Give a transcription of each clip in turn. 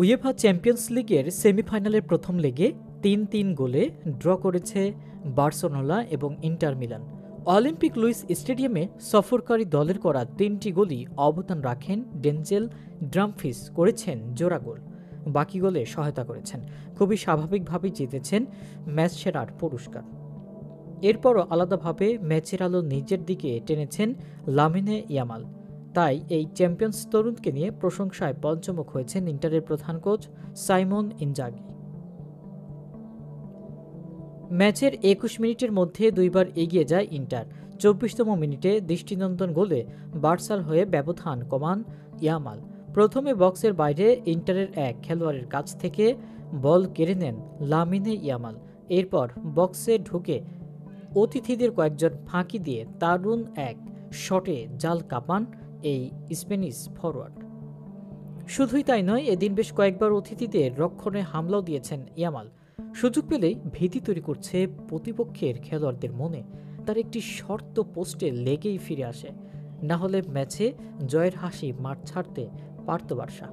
UEFA champions লিগের সেমিফাইনালের প্রথম লেগে ৩-৩ গোলে ড্র করেছে বার্সেলোনা এবং ইন্টার মিলান। অলিম্পিক লুইস স্টেডিয়ামে সফরকারী দলের করা ৩টি গোলই অবদান রাখেন ডেনজেল ড্রামফিস, করেছেন জোড়া গোল, বাকি গোলে সহায়তা করেছেন। খুবই স্বাভাবিকভাবেই জিতেছেন ম্যাচ সেরার পুরস্কার। এরপরও আলাদাভাবে ম্যাচের আলো নিজের দিকে টেনেছেন লামিনে ইয়ামাল। তাই এই চ্যাম্পিয়ন্স তরুণকে নিয়ে প্রশংসায় পঞ্চমুখ হয়েছেন ইন্টারের প্রধান কোচ সাইমন ইনজাগি। ম্যাচের ২১ মিনিটের মধ্যে দুইবার এগিয়ে যায় ইন্টার। ২৪তম মিনিটে দৃষ্টিনন্দন গোলে বার্সার হয়ে ব্যবধান কমান ইয়ামাল। প্রথমে বক্সের বাইরে ইন্টারের এক খেলোয়াড়ের কাছ থেকে বল কেড়ে নেন লামিনে ইয়ামাল। এরপর বক্সে ঢুকে অতিথিদের কয়েকজন ফাঁকি দিয়ে দারুণ এক শটে জাল কাঁপান এই স্প্যানিশ ফরোয়ার্ড। শুধুই তাই নয়, এদিন বেশ কয়েকবার অতিথিদের রক্ষণে হামলাও দিয়েছেন ইয়ামাল। সুযোগ পেলেই ভীতি তৈরি করছে প্রতিপক্ষের খেলোয়াড়দের মনে। তার একটি শর্ত পোস্টে লেগেই ফিরে আসে, না হলে ম্যাচে জয়ের হাসি মাঠ ছাড়তে পারত বার্সা।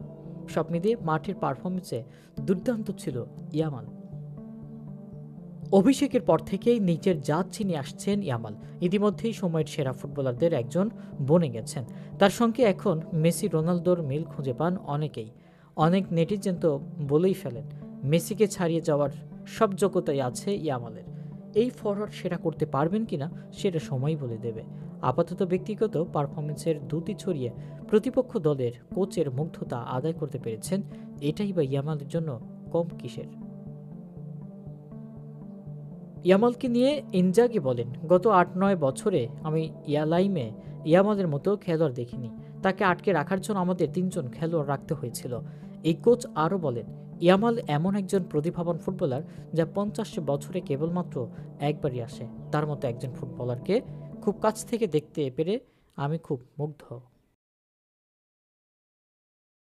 সব মিলিয়ে মাঠের পারফরমেন্সে দুর্দান্ত ছিল ইয়ামাল। অভিষেকের পর থেকেই নিজের জাত চিনিয়ে আসছেন ইয়ামাল। ইতিমধ্যেই সময়ের সেরা ফুটবলারদের একজন বনে গেছেন। তার সঙ্গে এখন মেসি রোনালদোর মিল খুঁজে পান অনেকেই। অনেক নেটিজেন তো বলেই ফেলেন, মেসিকে ছাড়িয়ে যাওয়ার সব যোগ্যতাই আছে ইয়ামালের। এই ফরওয়ার্ড সেরা করতে পারবেন কিনা সেটা সময়ই বলে দেবে। আপাতত ব্যক্তিগত পারফরমেন্সের দ্যুতি ছড়িয়ে প্রতিপক্ষ দলের কোচের মুগ্ধতা আদায় করতে পেরেছেন, এটাই বা ইয়ামালের জন্য কম কিসের। ইয়ামালকে নিয়ে ইনজাগি বলেন, গত ৮-৯ বছরে আমি ইয়ালাইমে ইয়ামালের মতো খেলোয়াড় দেখিনি। তাকে আটকে রাখার জন্য আমাদের ৩জন খেলোয়াড় রাখতে হয়েছিল। এই কোচ আরও বলেন, ইয়ামাল এমন একজন প্রতিভাবান ফুটবলার যা ৫০ বছরে কেবলমাত্র একবারই আসে। তার মতো একজন ফুটবলারকে খুব কাছ থেকে দেখতে পেরে আমি খুব মুগ্ধ।